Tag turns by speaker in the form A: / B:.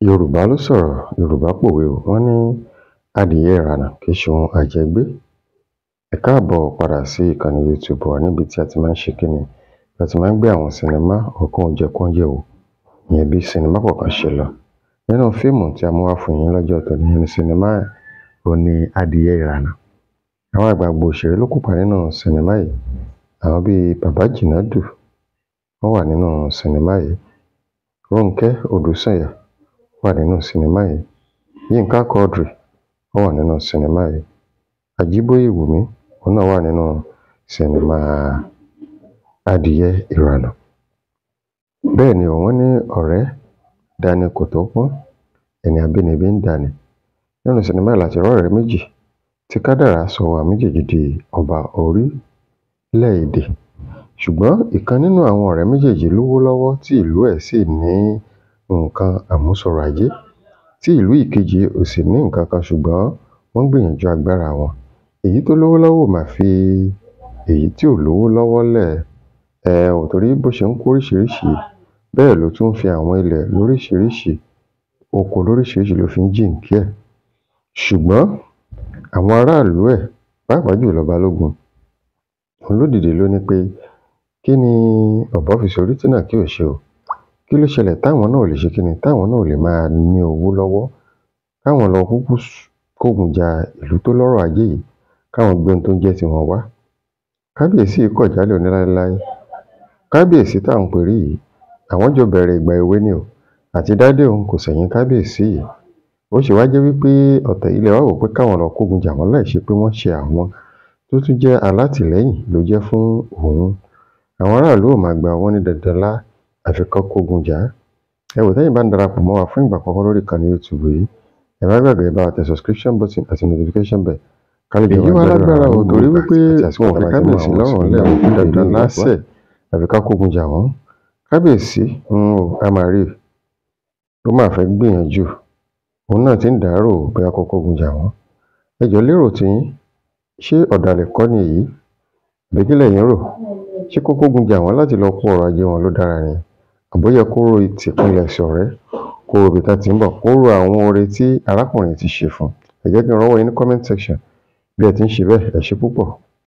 A: Yorùbá ló sọ̀rọ̀, Yorùbá pòwe o, wọ́n ní adìyẹ ìrànà kì í ṣohun àjẹgbé. Ẹ káàbọ̀ padà sí ìkànnì YouTube wa níbi tí a ti máa ń ṣe kíni, tí a ti máa ń gbé àwọn sinimá ọ̀kanòjọ̀kan wò, ìyẹn bí sinimá kọ̀ọ̀kan ṣe lọ. Nínú fíìmù tí a mú wá fún yín lọ́jọ́ tòní nínú sinimá òní Adìyẹ Ìrànà. Àwọn àgbààgbà òṣèré ló kópa nínú sinimá yìí. Àwọn bíi Bàbá Jìnàdù wọ́n wà nínú sinimá yìí. Rónkẹ́ Odùsànyà wà nínú sinimá yìí. Yínká Quadri ó wà nínú sinimá yìí. Àjíbóyè Wùmí òun náà wà nínú sinimá Adìyẹ Ìrànà. Bẹ́ẹ̀ ni wọ́n ní ọ̀rẹ́ dání kò tó pọ́n, ẹni abínibí ń dani. Nínú sinimá yìí láti rọ́ọ̀rẹ́ méjì tí kádàrá sọ àwọn méjèèjì di ọba orílẹ̀-èdè. Ṣùgbọ́n ìkan nínú àwọn ọ̀rẹ́ méjèèjì lówó lọ́wọ́ tí ìlú ẹ̀ sì ní nǹkan àmúṣọrọ̀ ajé, tí ìlú ìkejì ò sì ní nǹkan kan, ṣùgbọ́n wọ́n gbìyànjú agbára wọn. Èyí tó lówó lọ́wọ́ máa fi èyí tí ò lówó lọ́wọ́ lẹ̀, torí bó ṣe ń kó oríṣiríṣi bẹ́ẹ̀ ló tún fi àwọn ilẹ̀ lóríṣiríṣi, oko lóríṣiríṣi ló fi ń jìnkí ẹ̀. Ṣùgbọ́n àwọn aráàlú ẹ̀, pàápàá jùlọ Balógun, òun ló dìde ló ní pé kí ni ọ̀bọ fi sórí tí náà kí ò ṣe o? Kí ló ṣẹlẹ̀ táwọn náà ò lè ṣe kíni, táwọn náà ò lè máa ní owó lọ́wọ́, káwọn lọ kúkú kógun ja ìlú tó lọ́rọ̀ ajé yìí, káwọn gbé ohun tó ń jẹ́ tiwọn wá. Kábíyèsí kọ̀ jálẹ̀ ó ní láéláé. Kábíyèsí tá à ń perí yìí, àwọn jọ bẹ̀rẹ̀ ìgbà èwe ni o, àti dádé òun kò sẹ̀yìn kábíyèsí yìí. Ó ṣe wá jẹ́ wípé ọ̀tẹ̀ ilẹ̀ wá wò pé káwọn lọ kógun jà wọ́n láì ṣe pé wọ́n ṣe àwọn tó tún jẹ́ alátìlẹ́yìn ló jẹ́ fún òun. Àwọn aráàlú ò máa gbà, wọ́n ní dandan lá àfi kán kógun jà á. Ẹ wò, tẹ́yin bá ń darapọ̀ mọ́ wa fún ìgbà àkọ́kọ́ lórí ìkànnì YouTube yìí, ẹ má gbàgbé bá wa tẹ subscription button àti notification bell. Èyí wá lágbára o, torí wípé wọn fi kábíyèsí lọ́rùn lẹ̀ wọ́n pé dandan láṣẹ àfi ká kógun jà wọ́n. Kábíyèsí a máa rí, ó máa fẹ́ gbìyànjú, òun náà ti ń dàárò bóyá kó kógun jà wọ́n. Ẹ jọ̀ọ́ lérò tiyín, ṣé ọ̀dàlẹ̀ kọ́ ni èyí? Àbí kí lẹ̀yin rò? Ṣé kó kógun jà wọ́n láti lọ kó ọrọ̀ ajé wọn ló dára ni? Àbóyẹ kó ro ìtìpilẹ̀ṣẹ̀ ọ̀rẹ́, kó ro ibi tá ti ń bọ̀, kó ro àwọn oore tí arákùnrin ti ṣe fún. Ẹ jẹ́ kí n rọ́wọ́ yín ní comment section bí ẹ ti ń ṣe bẹ́ẹ̀. Ẹ ṣé púpọ̀.